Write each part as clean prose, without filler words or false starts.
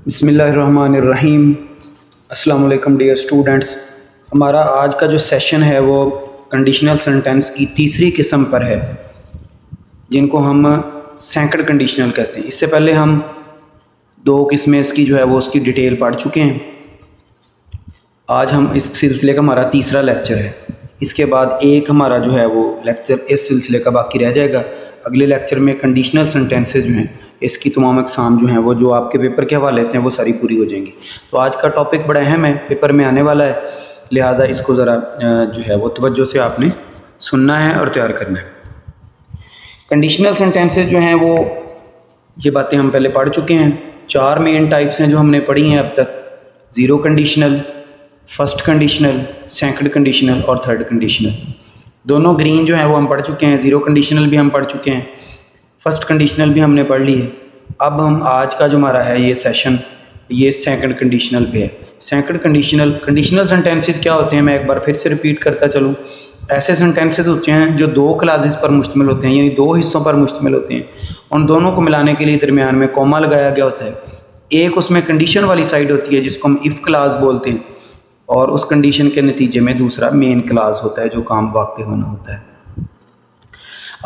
بسم اللہ الرحمن الرحیم۔ السلام علیکم ڈیئر اسٹوڈنٹس، ہمارا آج کا جو سیشن ہے وہ کنڈیشنل سینٹینس کی تیسری قسم پر ہے، جن کو ہم سینکڑ کنڈیشنل کہتے ہیں۔ اس سے پہلے ہم دو قسمیں اس کی جو ہے وہ اس کی ڈیٹیل پڑھ چکے ہیں۔ آج ہم اس سلسلے کا ہمارا تیسرا لیکچر ہے۔ اس کے بعد ایک ہمارا جو ہے وہ لیکچر اس سلسلے کا باقی رہ جائے گا۔ اگلے لیکچر میں کنڈیشنل سینٹینسز جو ہیں، اس کی تمام اقسام جو ہیں وہ جو آپ کے پیپر کے حوالے سے ہیں وہ ساری پوری ہو جائیں گی۔ تو آج کا ٹاپک بڑا اہم ہے، پیپر میں آنے والا ہے، لہذا اس کو ذرا جو ہے وہ توجہ سے آپ نے سننا ہے اور تیار کرنا ہے۔ کنڈیشنل سینٹینسز جو ہیں وہ یہ باتیں ہم پہلے پڑھ چکے ہیں۔ چار مین ٹائپس ہیں جو ہم نے پڑھی ہیں اب تک: zero conditional, first conditional, second conditional اور تھرڈ کنڈیشنل۔ دونوں گرین جو ہیں وہ ہم پڑھ چکے ہیں، زیرو کنڈیشنل بھی ہم پڑھ چکے ہیں، فرسٹ کنڈیشنل بھی ہم نے پڑھ لی ہے۔ اب ہم آج کا جو ہمارا ہے یہ سیشن یہ سیکنڈ کنڈیشنل پہ ہے۔ سیکنڈ کنڈیشنل سینٹینسز کیا ہوتے ہیں، میں ایک بار پھر سے ریپیٹ کرتا چلوں۔ ایسے سینٹینسز ہوتے ہیں جو دو کلازز پر مشتمل ہوتے ہیں، یعنی دو حصوں پر مشتمل ہوتے ہیں۔ ان دونوں کو ملانے کے لیے درمیان میں کوما لگایا گیا ہوتا ہے۔ ایک اس میں کنڈیشن والی سائڈ ہوتی ہے جس کو ہم اف کلاز بولتے ہیں، اور اس کنڈیشن کے نتیجے میں دوسرا مین کلاز ہوتا ہے جو کام واقع ہونا ہوتا ہے۔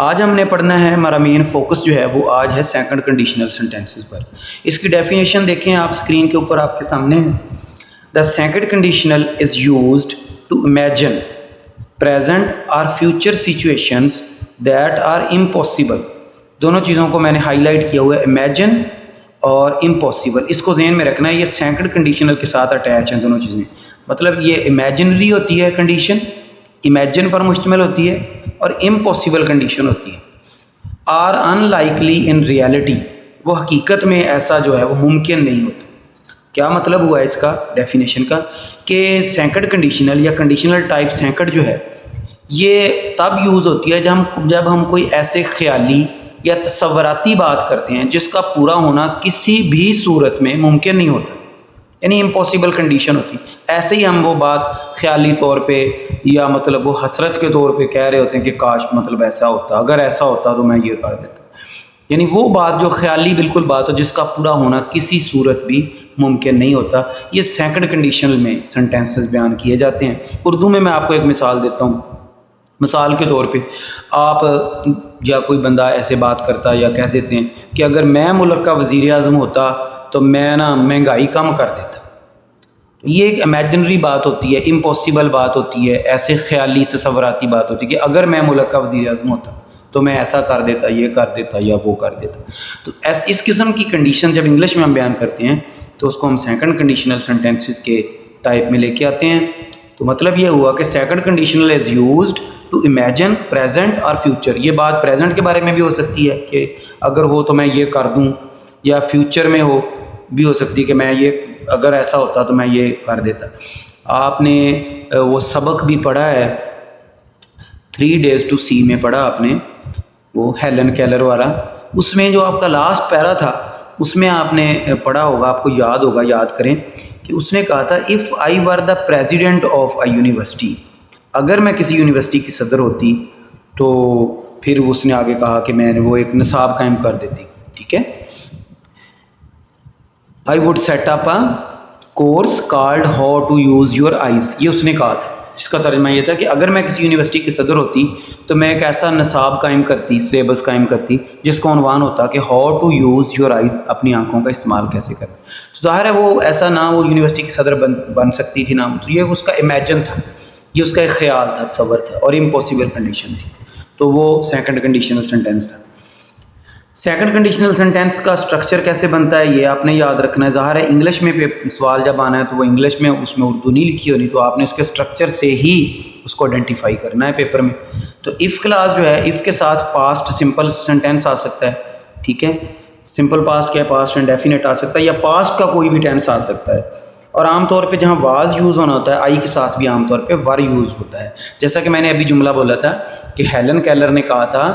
آج ہم نے پڑھنا ہے، ہمارا مین فوکس جو ہے وہ آج ہے سیکنڈ کنڈیشنل سینٹینسز پر۔ اس کی ڈیفینیشن دیکھیں آپ اسکرین کے اوپر آپ کے سامنے ہے۔ The second conditional is used to imagine present اور future situations that are impossible. دونوں چیزوں کو میں نے ہائی لائٹ کیا ہوا ہے، امیجن اور امپاسبل۔ اس کو ذہن میں رکھنا ہے، یہ سیکنڈ کنڈیشنل کے ساتھ اٹیچ ہیں دونوں چیزیں۔ مطلب یہ امیجنری ہوتی ہے کنڈیشن، امیجن پر مشتمل ہوتی ہے، اور امپاسبل کنڈیشن ہوتی ہے۔ Are unlikely in reality, وہ حقیقت میں ایسا جو ہے وہ ممکن نہیں ہوتا۔ کیا مطلب ہوا اس کا ڈیفینیشن کا، کہ سیکنڈ کنڈیشنل یا کنڈیشنل ٹائپ سیکنڈ جو ہے یہ تب یوز ہوتی ہے جب ہم کوئی ایسے خیالی یا تصوراتی بات کرتے ہیں جس کا پورا ہونا کسی بھی صورت میں ممکن نہیں ہوتا، یعنی امپاسبل کنڈیشن ہوتی۔ ایسے ہی ہم وہ بات خیالی طور پہ یا مطلب وہ حسرت کے طور پہ کہہ رہے ہوتے ہیں کہ کاش مطلب ایسا ہوتا، اگر ایسا ہوتا تو میں یہ کر دیتا، یعنی وہ بات جو خیالی بالکل بات ہو جس کا پورا ہونا کسی صورت بھی ممکن نہیں ہوتا، یہ سیکنڈ کنڈیشنل میں سینٹینسز بیان کیے جاتے ہیں۔ اردو میں آپ کو ایک مثال دیتا ہوں۔ مثال کے طور پہ آپ یا کوئی بندہ ایسے بات کرتا یا کہہ دیتے ہیں کہ اگر میں ملک کا وزیر اعظم ہوتا تو میں مہنگائی کم کر دیتا۔ یہ ایک امیجنری بات ہوتی ہے، امپاسبل بات ہوتی ہے، ایسے خیالی تصوراتی بات ہوتی ہے کہ اگر میں ملک کا وزیر اعظم ہوتا تو میں ایسا کر دیتا، یہ کر دیتا یا وہ کر دیتا۔ تو اس قسم کی کنڈیشن جب انگلش میں ہم بیان کرتے ہیں تو اس کو ہم سیکنڈ کنڈیشنل سینٹینسز کے ٹائپ میں لے کے آتے ہیں۔ تو مطلب یہ ہوا کہ second conditional is used to imagine present اور فیوچر۔ یہ بات پریزنٹ کے بارے میں بھی ہو سکتی ہے کہ اگر ہو تو میں یہ کر دوں، یا فیوچر میں ہو بھی ہو سکتی ہے کہ میں یہ اگر ایسا ہوتا تو میں یہ کر دیتا۔ آپ نے وہ سبق بھی پڑھا ہے 3 days to see میں پڑھا آپ نے، وہ ہیلن کیلر والا۔ اس میں جو آپ کا لاسٹ پیرا تھا اس میں آپ نے پڑھا ہوگا، آپ کو یاد ہوگا، یاد کریں کہ اس نے کہا تھا if I were the president of a university, اگر میں کسی یونیورسٹی کی صدر ہوتی تو پھر اس نے آگے کہا کہ میں وہ ایک نصاب قائم کر دیتی، ٹھیک ہے۔ I would set up a course called how to use your eyes، یہ اس نے کہا تھا۔ اس کا ترجمہ یہ تھا کہ اگر میں کسی یونیورسٹی کی صدر ہوتی تو میں ایک ایسا نصاب قائم کرتی، سلیبس قائم کرتی جس کا عنوان ہوتا کہ how to use your eyes، اپنی آنکھوں کا استعمال کیسے کریں۔ ظاہر ہے وہ ایسا نہ وہ یونیورسٹی کی صدر بن سکتی تھی، نہ تو یہ اس کا امیجن تھا، یہ اس کا ایک خیال تھا، تصور تھا، اور امپاسبل کنڈیشن تھی، تو وہ سیکنڈ کنڈیشنل سینٹینس تھا۔ سیکنڈ کنڈیشنل سینٹینس کا سٹرکچر کیسے بنتا ہے یہ آپ نے یاد رکھنا ہے۔ ظاہر ہے انگلش میں سوال جب آنا ہے تو وہ انگلش میں، اس میں اردو نہیں لکھی ہونی، تو آپ نے اس کے سٹرکچر سے ہی اس کو آئیڈینٹیفائی کرنا ہے پیپر میں۔ تو اف کلاس جو ہے، اف کے ساتھ پاسٹ سمپل سینٹینس آ سکتا ہے، ٹھیک ہے۔ سمپل پاسٹ کیا، پاسٹ انڈیفینٹ آ سکتا ہے، یا پاسٹ کا کوئی بھی ٹینس آ سکتا ہے۔ اور عام طور پہ جہاں واز یوز ہونا ہوتا ہے، آئی کے ساتھ بھی عام طور پہ ور یوز ہوتا ہے۔ جیسا کہ میں نے ابھی جملہ بولا تھا کہ ہیلن کیلر نے کہا تھا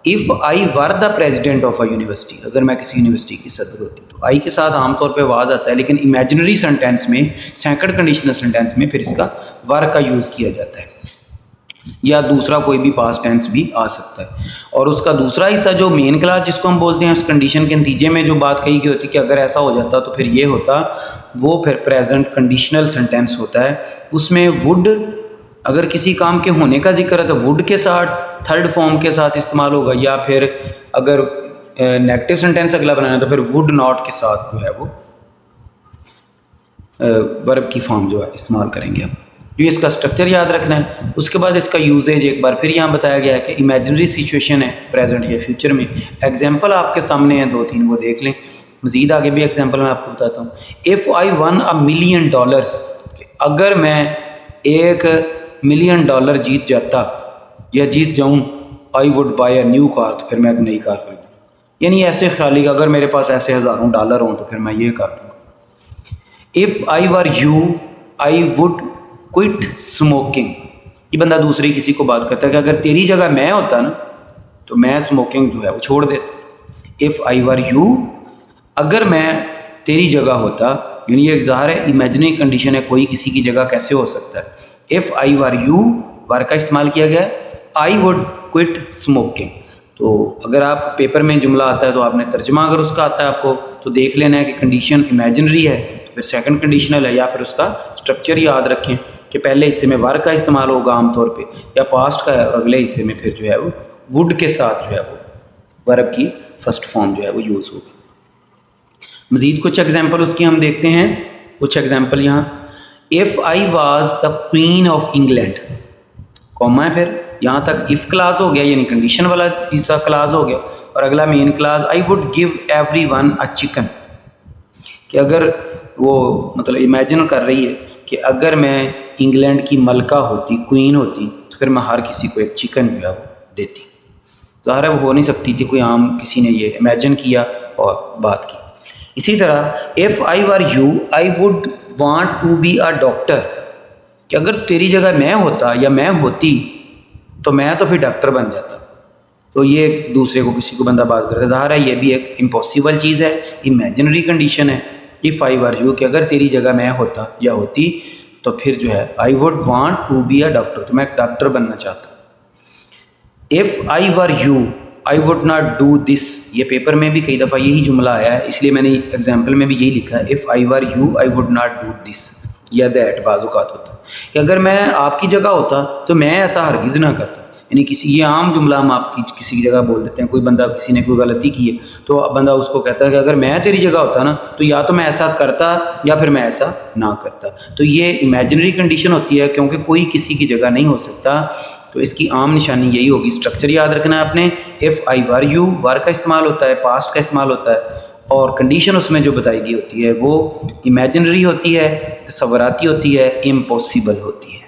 if I were the president of a university, اگر میں کسی یونیورسٹی کی صدر ہوتی، تو آئی کے ساتھ عام طور پہ واز آتا ہے، لیکن امیجنری سینٹینس میں، سیکنڈ کنڈیشنل سینٹینس میں پھر اس کا ور کا یوز کیا جاتا ہے۔ یا دوسرا کوئی بھی پاسٹ ٹینس بھی آ سکتا ہے. اور اس کا دوسرا حصہ جو مین کلاس جس کو ہم بولتے ہیں، اس کنڈیشن کے نتیجے میں جو بات کہی گئی ہوتی ہے کہ اگر ایسا ہو جاتا تو پھر یہ ہوتا، وہ پھر پریزنٹ کنڈیشنل سینٹینس ہوتا ہے. اس میں وڈ اگر کسی کام کے ہونے کا ذکر ہے تو وڈ کے ساتھ تھرڈ فارم کے ساتھ استعمال ہوگا، یا پھر اگر نیگیٹو سینٹینس اگلا بنانا ہے تو پھر وڈ ناٹ کے ساتھ جو ہے وہ ورب کی فارم جو ہے استعمال کریں گے ہم. جو اس کا اسٹرکچر یاد رکھنا ہے. اس کے بعد اس کا یوزیج ایک بار پھر یہاں بتایا گیا ہے کہ امیجنری سچویشن ہے پریزنٹ یا فیوچر میں. ایگزامپل آپ کے سامنے ہیں 2-3، وہ دیکھ لیں. مزید آگے بھی ایگزامپل میں آپ کو بتاتا ہوں. اف آئی ون $1 million، کہ اگر میں $1 million جیت جاتا یا جیت جاؤں، I would by a new car, تو پھر میں ایک نئی کار خریدوں. یعنی ایسے خیالی کہ اگر میرے پاس ایسے ہزاروں ڈالر ہوں تو پھر میں یہ کر دوں گا. If I were you I would quit smoking. یہ بندہ دوسری کسی کو بات کرتا ہے کہ اگر تیری جگہ میں ہوتا نا تو میں اسموکنگ جو ہے وہ چھوڑ دیتا. اف آئی ور یو، اگر میں تیری جگہ ہوتا، یعنی یہ ظاہر ہے امیجنری کنڈیشن ہے، کوئی کسی کی جگہ کیسے ہو سکتا ہے. اف آئی ور یو، ور کا استعمال کیا گیا ہے. I would quit smoking. تو اگر آپ پیپر میں جملہ آتا ہے تو آپ نے ترجمہ اگر اس کا آتا ہے آپ کو تو دیکھ لینا ہے کہ کنڈیشن امیجنری ہے تو پھر سیکنڈ کنڈیشنل ہے، یا پھر اس کا اسٹرکچر یاد رکھیں کہ پہلے حصے میں ور کا استعمال ہوگا عام طور پہ، یا پاسٹ کا ہے، اور اگلے حصے میں پھر جو ہے وہ وڈ کے ساتھ جو ہے وہ ورب کی فرسٹ فارم جو ہے وہ یوز ہوگی. مزید کچھ ایگزامپل اس کی ہم دیکھتے ہیں. کچھ ایگزامپل یہاں. If I was the queen of England, comma ہے، پھر یہاں تک اف کلاس ہو گیا، یعنی کنڈیشن والا حصہ کلاس ہو گیا، اور اگلا main clause. I would give everyone a chicken, کہ اگر وہ مطلب امیجن کر رہی ہے کہ اگر میں انگلینڈ کی ملکہ ہوتی، کوئین ہوتی، تو پھر میں ہر کسی کو ایک چکن جو ہے وہ دیتی. ظاہر ہے وہ ہو نہیں سکتی تھی، کوئی عام کسی نے یہ امیجن کیا اور بات کی. اسی طرح if I were you I would want to be a doctor, کہ اگر تیری جگہ میں ہوتا یا میں ہوتی تو میں تو پھر ڈاکٹر بن جاتا. تو یہ ایک دوسرے کو کسی کو بندہ بات کرتا ہے. ظاہر ہے یہ بھی ایک امپاسبل چیز ہے، امیجنری کنڈیشن ہے. اف آئی ور یو، کہ اگر تیری جگہ میں ہوتا یا ہوتی تو پھر جو ہے I would want to be a doctor, تو میں ایک ڈاکٹر بننا چاہتا. If I were you I would not do this. یہ پیپر میں بھی کئی دفعہ یہی جملہ آیا ہے، اس لیے میں نے ایگزامپل میں بھی یہی لکھا ہے. If I were you I would not do دس یا دیٹ. بعض اوقات ہوتا ہے کہ اگر میں آپ کی جگہ ہوتا تو میں ایسا ہرگز نہ کرتا. یعنی کسی، یہ عام جملہ ہم آپ کی کسی کی جگہ بول دیتے ہیں. کوئی بندہ، کسی نے کوئی غلطی کی ہے تو بندہ اس کو کہتا ہے کہ اگر میں تیری جگہ ہوتا نا تو یا تو میں ایسا کرتا یا پھر میں ایسا نہ کرتا. تو یہ امیجنری کنڈیشن ہوتی ہے کیونکہ کوئی کسی کی جگہ نہیں ہو سکتا. تو اس کی عام نشانی یہی ہوگی. اسٹرکچر یاد رکھنا ہے آپ نے. اف آئی ور یو، ور کا استعمال ہوتا ہے، پاسٹ کا استعمال ہوتا ہے، اور کنڈیشن اس میں جو بتائی گئی ہوتی ہے وہ امیجنری ہوتی ہے، تصوراتی ہوتی ہے، امپاسبل ہوتی ہے.